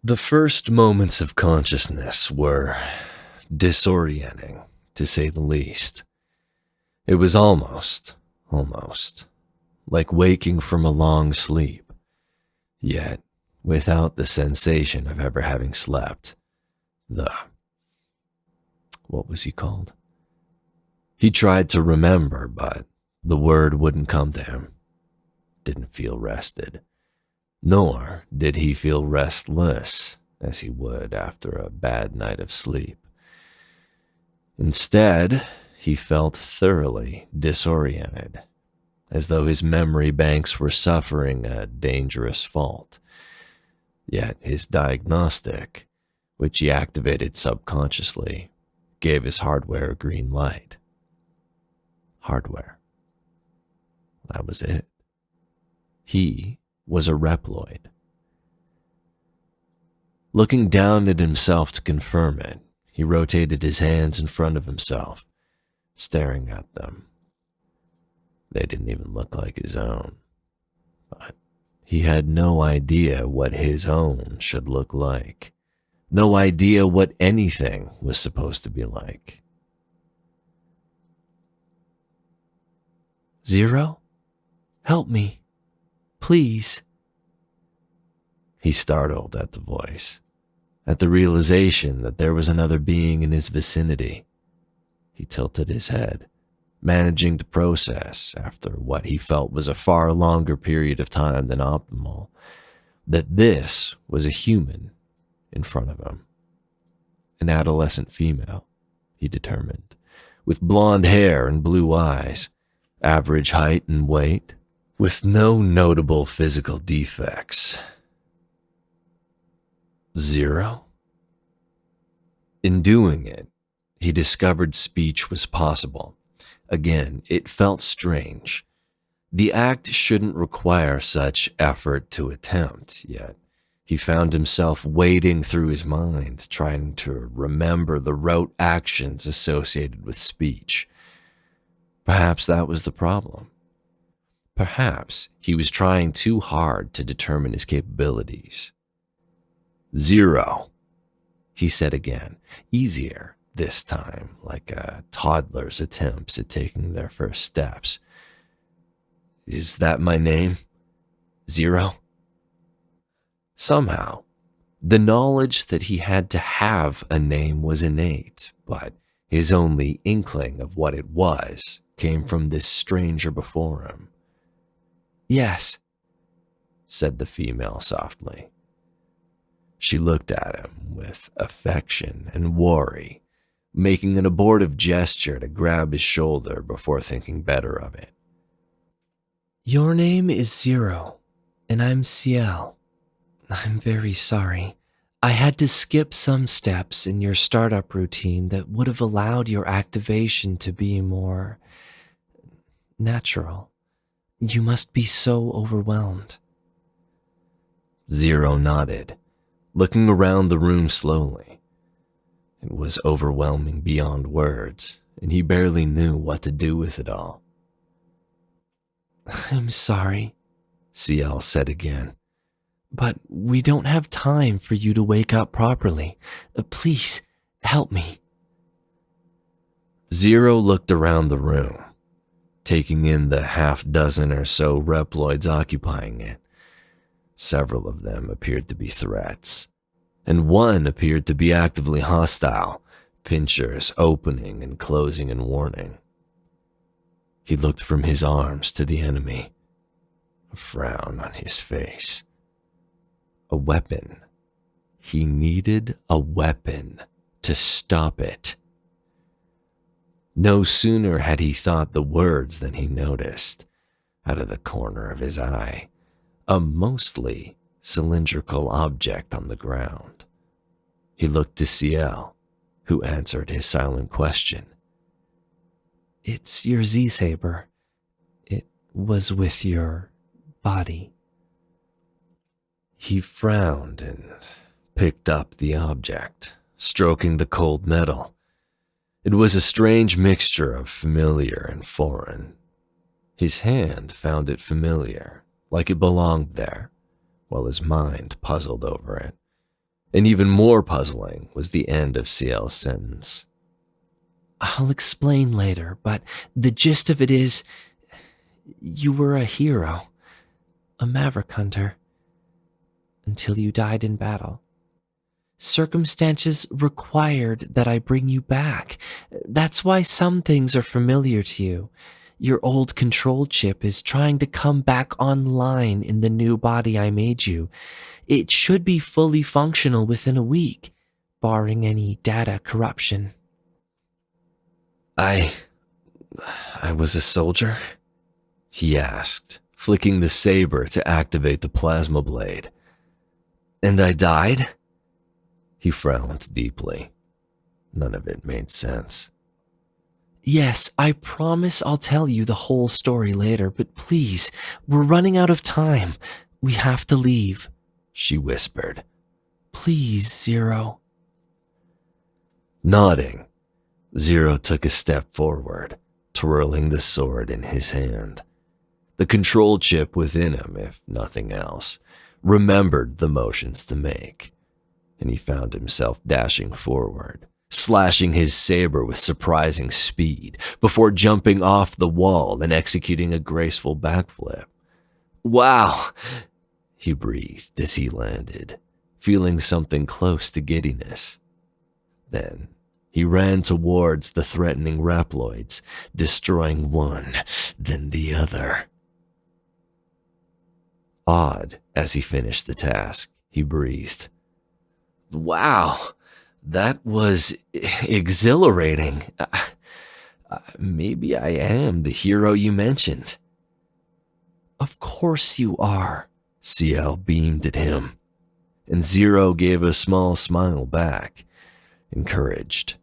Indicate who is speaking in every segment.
Speaker 1: The first moments of consciousness were disorienting, to say the least. It was almost, like waking from a long sleep, yet without the sensation of ever having slept. What was he called? He tried to remember, but the word wouldn't come to him. Didn't feel rested. Nor did he feel restless as he would after a bad night of sleep. Instead, he felt thoroughly disoriented, as though his memory banks were suffering a dangerous fault. Yet his diagnostic, which he activated subconsciously, gave his hardware a green light. Hardware. That was it. He was a Reploid. Looking down at himself to confirm it, he rotated his hands in front of himself, staring at them. They didn't even look like his own, but he had no idea what his own should look like. No idea what anything was supposed to be like.
Speaker 2: Zero? Help me. Please.
Speaker 1: He startled at the voice, at the realization that there was another being in his vicinity. He tilted his head, managing to process, after what he felt was a far longer period of time than optimal, that this was a human in front of him. An adolescent female, he determined, with blonde hair and blue eyes, average height and weight, with no notable physical defects. Zero? In doing it, he discovered speech was possible. Again, it felt strange. The act shouldn't require such effort to attempt, yet he found himself wading through his mind, trying to remember the rote actions associated with speech. Perhaps that was the problem. Perhaps he was trying too hard to determine his capabilities. Zero, he said again, easier this time, like a toddler's attempts at taking their first steps. Is that my name? Zero? Somehow, the knowledge that he had to have a name was innate, but his only inkling of what it was came from this stranger before him.
Speaker 2: Yes,
Speaker 1: said the female softly. She looked at him with affection and worry, making an abortive gesture to grab his shoulder before thinking better of it.
Speaker 2: Your name is Zero, and I'm Ciel. I'm very sorry. I had to skip some steps in your startup routine that would have allowed your activation to be more natural. You must be so overwhelmed.
Speaker 1: Zero nodded, looking around the room slowly. It was overwhelming beyond words, and he barely knew what to do with it all.
Speaker 2: I'm sorry,
Speaker 1: Ciel said again.
Speaker 2: But we don't have time for you to wake up properly. Please, help me.
Speaker 1: Zero looked around the room, taking in the half-dozen or so Reploids occupying it. Several of them appeared to be threats, and one appeared to be actively hostile, pinchers opening and closing in warning. He looked from his arms to the enemy, a frown on his face. A weapon. He needed a weapon to stop it. No sooner had he thought the words than he noticed, out of the corner of his eye, a mostly cylindrical object on the ground. He looked to Ciel, who answered his silent question.
Speaker 2: It's your Z-Saber. It was with your body.
Speaker 1: He frowned and picked up the object, stroking the cold metal. It was a strange mixture of familiar and foreign. His hand found it familiar, like it belonged there, while his mind puzzled over it. And even more puzzling was the end of CL's sentence.
Speaker 2: I'll explain later, but the gist of it is, you were a hero, a maverick hunter, until you died in battle. Circumstances required that I bring you back. That's why some things are familiar to you. Your old control chip is trying to come back online in the new body I made you. It should be fully functional within a week, barring any data corruption.
Speaker 1: I was a soldier? He asked, flicking the saber to activate the plasma blade. And I died? He frowned deeply. None of it made sense.
Speaker 2: Yes, I promise I'll tell you the whole story later, but please, we're running out of time. We have to leave, she whispered. Please, Zero.
Speaker 1: Nodding, Zero took a step forward, twirling the sword in his hand. The control chip within him, if nothing else, remembered the motions to make, and he found himself dashing forward, slashing his saber with surprising speed before jumping off the wall and executing a graceful backflip. Wow, he breathed as he landed, feeling something close to giddiness. Then he ran towards the threatening Reploids, destroying one, then the other. Awed as he finished the task, he breathed. Wow, that was exhilarating. Maybe I am the hero you mentioned.
Speaker 2: Of course you are,
Speaker 1: CL beamed at him, and Zero gave a small smile back, encouraged.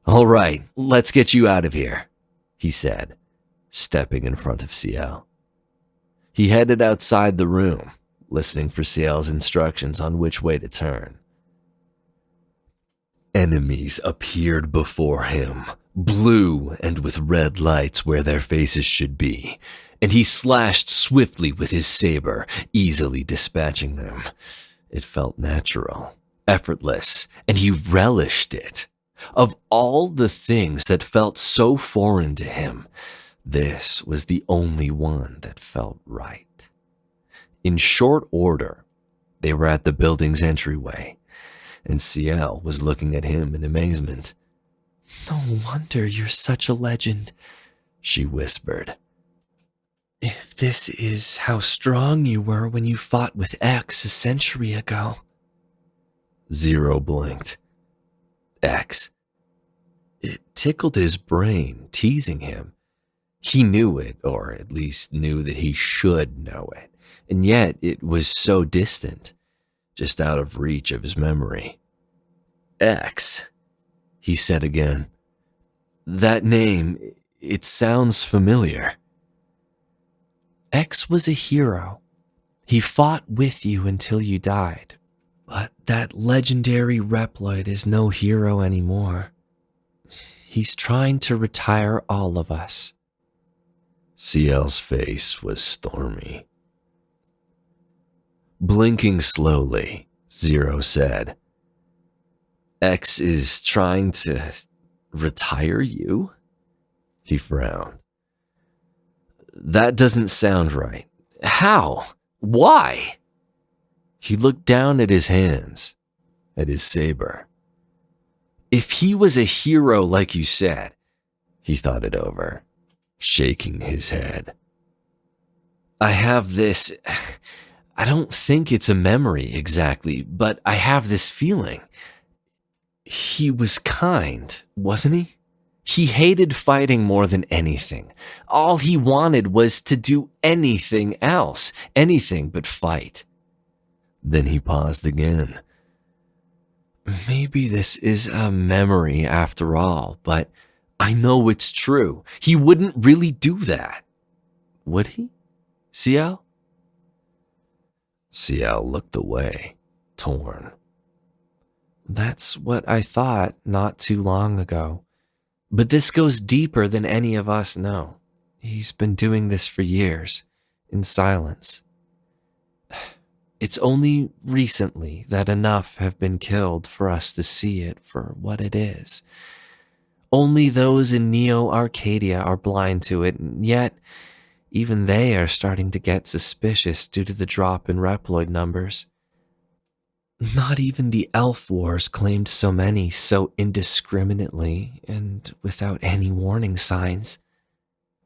Speaker 1: All right, let's get you out of here, he said, stepping in front of CL. He headed outside the room, listening for CL's instructions on which way to turn. Enemies appeared before him, blue and with red lights where their faces should be, and he slashed swiftly with his saber, easily dispatching them. It felt natural, effortless, and he relished it. Of all the things that felt so foreign to him, this was the only one that felt right. In short order, they were at the building's entryway, and CL was looking at him in amazement.
Speaker 2: No wonder you're such a legend, she whispered. If this is how strong you were when you fought with X a century ago.
Speaker 1: Zero blinked. X? It tickled his brain, teasing him. He knew it, or at least knew that he should know it, and yet it was so distant, just out of reach of his memory. X, he said again. That name, it sounds familiar.
Speaker 2: X was a hero. He fought with you until you died, but that legendary Reploid is no hero anymore. He's trying to retire all of us.
Speaker 1: CL's face was stormy. Blinking slowly, Zero said, X is trying to retire you? He frowned. That doesn't sound right. How? Why? He looked down at his hands, at his saber. If he was a hero like you said, he thought it over, shaking his head. I have this, I don't think it's a memory exactly, but I have this feeling. He was kind, wasn't he? He hated fighting more than anything. All he wanted was to do anything else, anything but fight. Then he paused again. Maybe this is a memory after all, but I know it's true. He wouldn't really do that. Would he? CL? CL looked away, torn.
Speaker 2: That's what I thought not too long ago. But this goes deeper than any of us know. He's been doing this for years, in silence. It's only recently that enough have been killed for us to see it for what it is. Only those in Neo Arcadia are blind to it, and yet even they are starting to get suspicious due to the drop in Reploid numbers. Not even the Elf Wars claimed so many so indiscriminately and without any warning signs.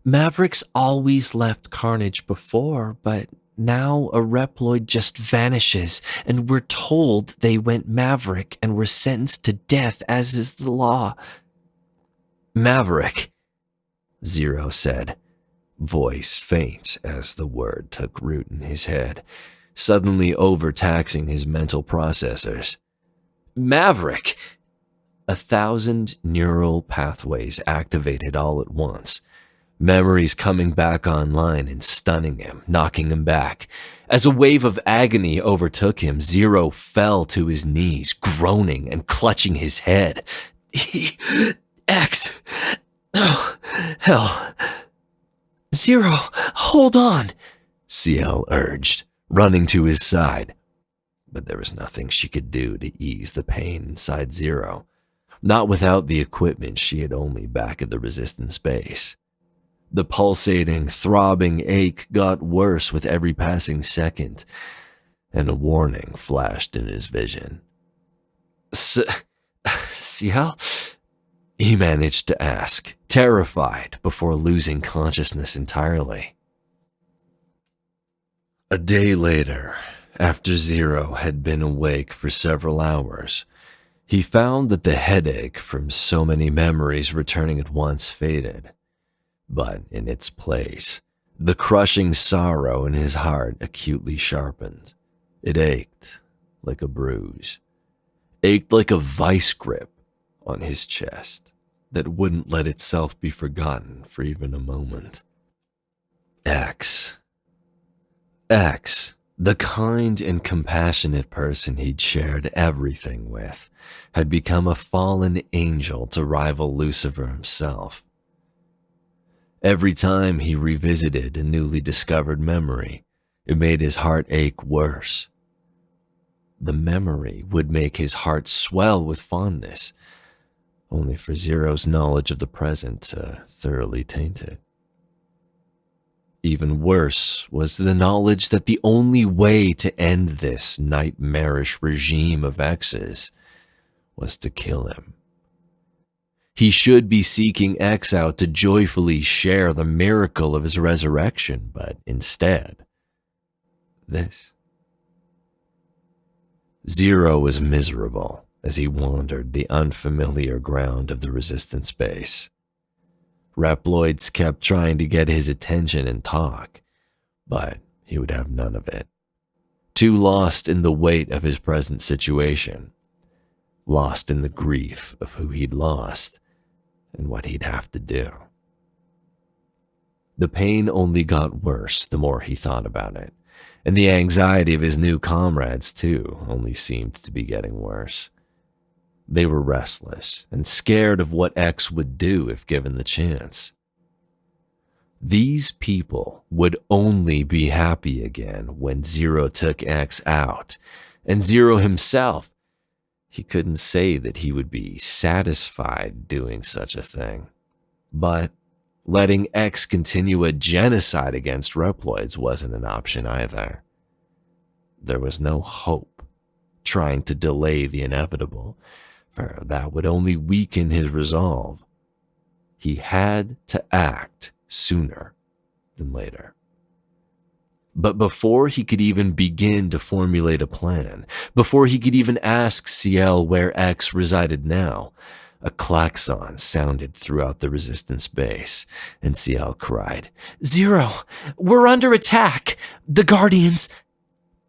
Speaker 2: Mavericks always left carnage before, but now a Reploid just vanishes and we're told they went Maverick and were sentenced to death as is the law.
Speaker 1: Maverick, Zero said, voice faint as the word took root in his head, suddenly overtaxing his mental processors. Maverick! 1,000 neural pathways activated all at once, memories coming back online and stunning him, knocking him back. As a wave of agony overtook him, Zero fell to his knees, groaning and clutching his head. X! Oh, hell.
Speaker 2: Zero, hold on,
Speaker 1: CL urged, running to his side. But there was nothing she could do to ease the pain inside Zero, not without the equipment she had only back at the Resistance base. The pulsating, throbbing ache got worse with every passing second, and a warning flashed in his vision.
Speaker 2: CL?
Speaker 1: He managed to ask, terrified before losing consciousness entirely. A day later, after Zero had been awake for several hours, he found that the headache from so many memories returning at once faded. But in its place, the crushing sorrow in his heart acutely sharpened. It ached like a bruise, ached like a vice grip on his chest that wouldn't let itself be forgotten for even a moment. X, the kind and compassionate person he'd shared everything with, had become a fallen angel to rival Lucifer himself. Every time he revisited a newly discovered memory, it made his heart ache worse. The memory would make his heart swell with fondness, only for Zero's knowledge of the present to thoroughly taint it. Even worse was the knowledge that the only way to end this nightmarish regime of X's was to kill him. He should be seeking X out to joyfully share the miracle of his resurrection, but instead, this. Zero was miserable as he wandered the unfamiliar ground of the Resistance base. Reploids kept trying to get his attention and talk, but he would have none of it. Too lost in the weight of his present situation, lost in the grief of who he'd lost and what he'd have to do. The pain only got worse the more he thought about it, and the anxiety of his new comrades, too, only seemed to be getting worse. They were restless and scared of what X would do if given the chance. These people would only be happy again when Zero took X out, and Zero himself, he couldn't say that he would be satisfied doing such a thing. But letting X continue a genocide against Reploids wasn't an option either. There was no hope trying to delay the inevitable, for that would only weaken his resolve. He had to act sooner than later. But before he could even begin to formulate a plan, before he could even ask CL where X resided now, a klaxon sounded throughout the Resistance base, and CL cried,
Speaker 2: Zero, we're under attack! The Guardians...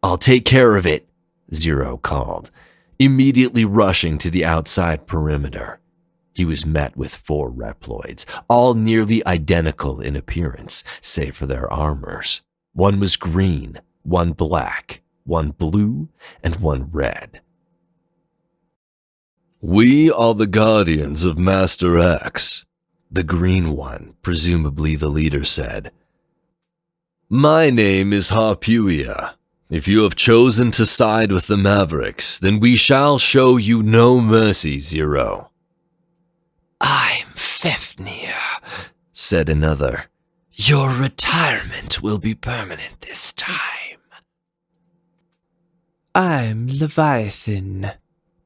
Speaker 1: I'll take care of it, Zero called, immediately rushing to the outside perimeter. He was met with 4 Reploids, all nearly identical in appearance, save for their armors. One was green, one black, one blue, and one red. We are the Guardians of Master X, the green one, presumably the leader, said. My name is Harpuia, If you have chosen to side with the Mavericks, then we shall show you no mercy, Zero.
Speaker 2: I'm Fafnir, said another. Your retirement will be permanent this time. I'm Leviathan,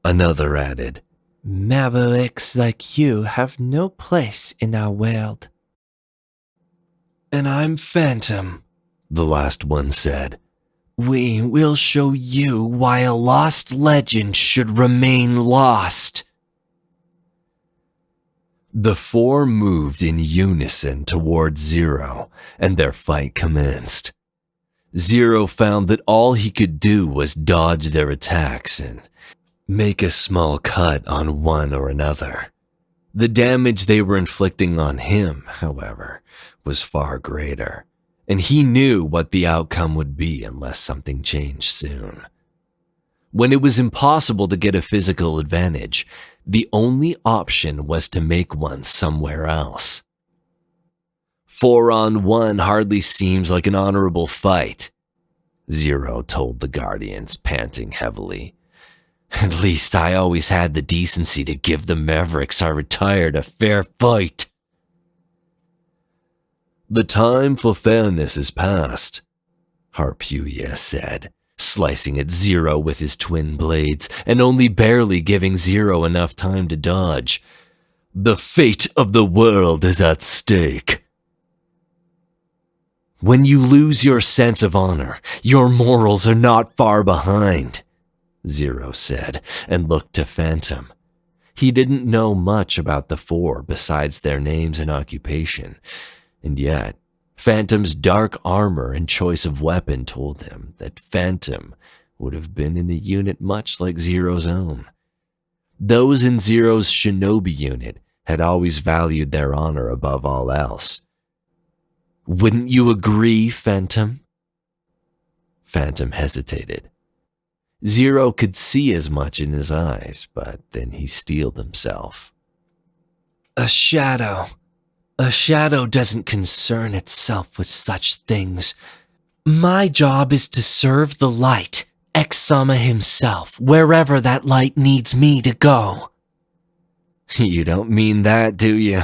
Speaker 2: another added. Mavericks like you have no place in our world. And I'm Phantom, the last one said. We will show you why a lost legend should remain lost. The four moved in unison toward Zero, and their fight commenced. Zero found that all he could do was dodge their attacks and make a small cut on one or another. The damage they were inflicting on him, however, was far greater, and he knew what the outcome would be unless something changed soon. When it was impossible to get a physical advantage, the only option was to make one somewhere else. 4-on-1 hardly seems like an honorable fight, Zero told the Guardians, panting heavily. At least I always had the decency to give the Mavericks I retired a fair fight. The time for fairness is past, Harpuia said, slicing at Zero with his twin blades and only barely giving Zero enough time to dodge. The fate of the world is at stake. When you lose your sense of honor, your morals are not far behind, Zero said, and looked to Phantom. He didn't know much about the four besides their names and occupation, and yet Phantom's dark armor and choice of weapon told him that Phantom would have been in a unit much like Zero's own. Those in Zero's shinobi unit had always valued their honor above all else. Wouldn't you agree, Phantom? Phantom hesitated. Zero could see as much in his eyes, but then he steeled himself. A shadow doesn't concern itself with such things. My job is to serve the light, Exama himself, wherever that light needs me to go. You don't mean that, do you?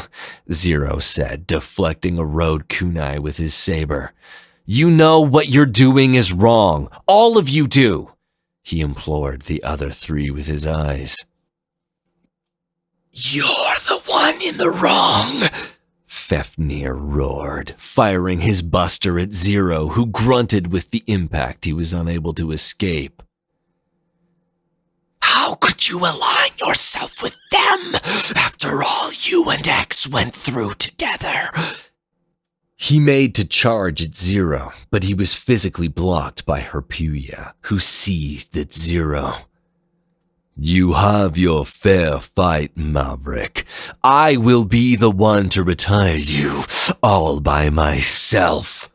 Speaker 2: Zero said, deflecting a road kunai with his saber. You know what you're doing is wrong. All of you do. He implored the other three with his eyes. You're the one in the wrong, Fafnir roared, firing his buster at Zero, who grunted with the impact he was unable to escape. How could you align yourself with them after all you and X went through together? He made to charge at Zero, but he was physically blocked by Harpuia, who seethed at Zero. You have your fair fight, Maverick. I will be the one to retire you, all by myself,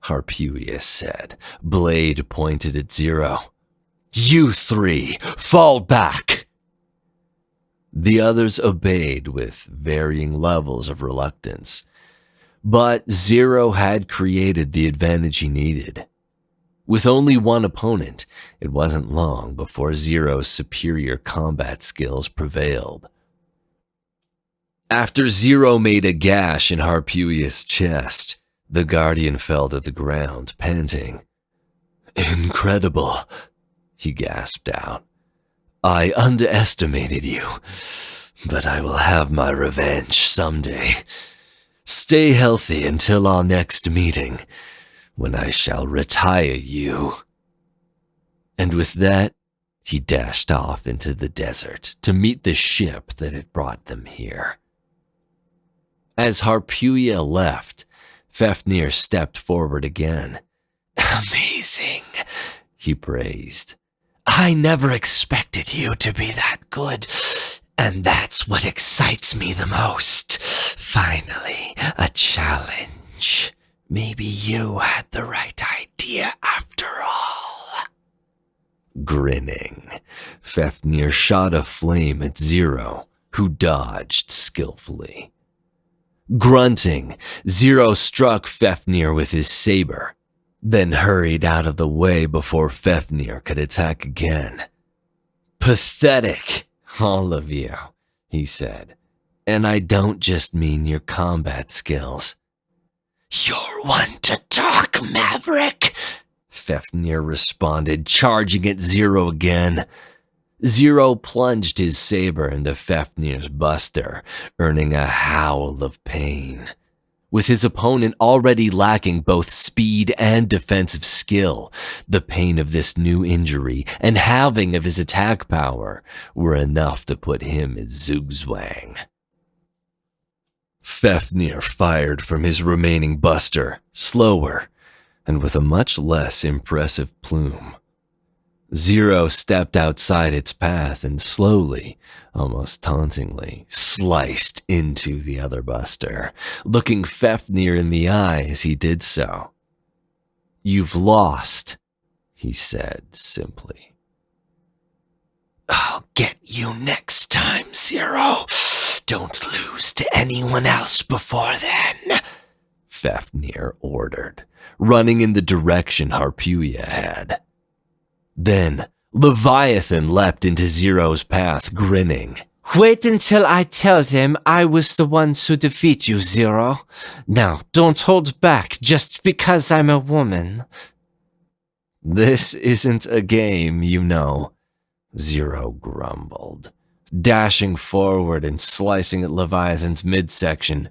Speaker 2: Harpuia said, blade pointed at Zero. You three, fall back. The others obeyed with varying levels of reluctance. But Zero had created the advantage he needed. With only one opponent, it wasn't long before Zero's superior combat skills prevailed. After Zero made a gash in Harpuia's chest, the Guardian fell to the ground, panting. Incredible, he gasped out. I underestimated you, but I will have my revenge someday. Stay healthy until our next meeting, when I shall retire you. And with that, he dashed off into the desert to meet the ship that had brought them here. As Harpuia left, Fafnir stepped forward again. Amazing, he praised. I never expected you to be that good, and that's what excites me the most. Finally, a challenge. Maybe you had the right idea after all. Grinning, Fafnir shot a flame at Zero, who dodged skillfully. Grunting, Zero struck Fafnir with his saber.
Speaker 1: then hurried out of the way before Fafnir could attack again. "Pathetic, all of you," he said. "And I don't just mean your combat skills." "You're one to talk, Maverick," Fafnir responded, charging at Zero again. Zero plunged his saber into Fafnir's buster, earning a howl of pain. With his opponent already lacking both speed and defensive skill, the pain of this new injury and halving of his attack power were enough to put him in zugzwang. Fafnir fired from his remaining buster, slower, and with a much less impressive plume. Zero stepped outside its path and slowly, almost tauntingly, sliced into the other buster, looking Fafnir in the eye as he did so. "You've lost," he said simply. "I'll get you next time, Zero. Don't lose to anyone else before then," Fafnir ordered, running in the direction Harpuia had. Then, Leviathan leapt into Zero's path, grinning. "Wait until I tell them I was the one to defeat you, Zero. Now, don't hold back just because I'm a woman." "This isn't a game, you know," Zero grumbled, dashing forward and slicing at Leviathan's midsection.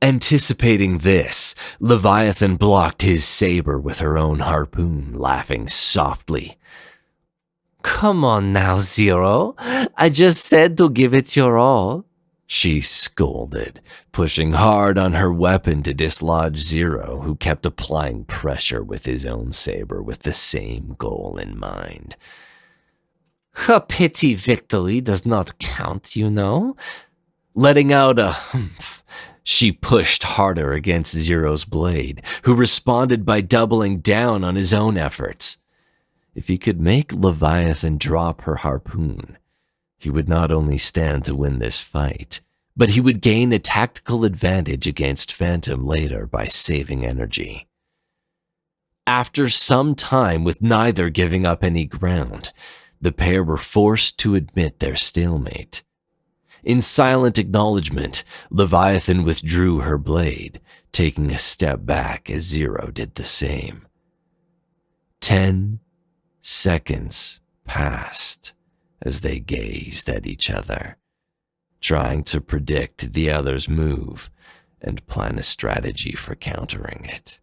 Speaker 1: Anticipating this, Leviathan blocked his saber with her own harpoon, laughing softly. "Come on now, Zero. I just said to give it your all," she scolded, pushing hard on her weapon to dislodge Zero, who kept applying pressure with his own saber with the same goal in mind. "A petty victory does not count, you know." Letting out a humph, she pushed harder against Zero's blade, who responded by doubling down on his own efforts. If he could make Leviathan drop her harpoon, he would not only stand to win this fight, but he would gain a tactical advantage against Phantom later by saving energy. After some time with neither giving up any ground, the pair were forced to admit their stalemate. In silent acknowledgement, Leviathan withdrew her blade, taking a step back as Zero did the same. 10 seconds passed as they gazed at each other, trying to predict the other's move and plan a strategy for countering it.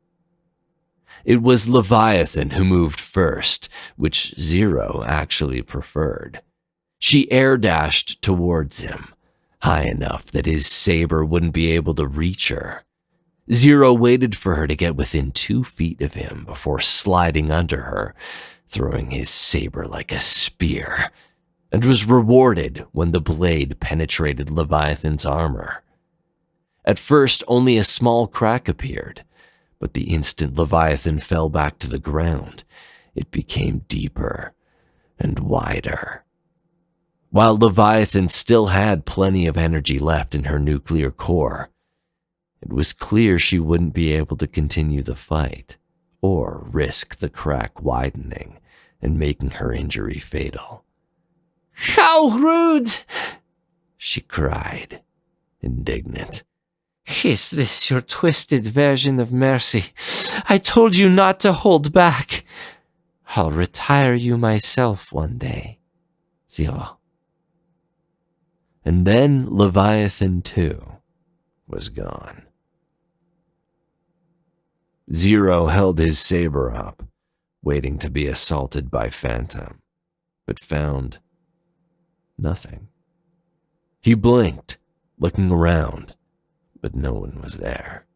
Speaker 1: It was Leviathan who moved first, which Zero actually preferred. She air-dashed towards him, high enough that his saber wouldn't be able to reach her. Zero waited for her to get within 2 feet of him before sliding under her, throwing his saber like a spear, and was rewarded when the blade penetrated Leviathan's armor. At first, only a small crack appeared, but the instant Leviathan fell back to the ground, it became deeper and wider. While Leviathan still had plenty of energy left in her nuclear core, it was clear she wouldn't be able to continue the fight, or risk the crack widening and making her injury fatal. "How rude!" she cried, indignant. "Is this your twisted version of mercy? I told you not to hold back. I'll retire you myself one day, Zero." And then Leviathan, too, was gone. Zero held his saber up, waiting to be assaulted by Phantom, but found nothing. He blinked, looking around, but no one was there.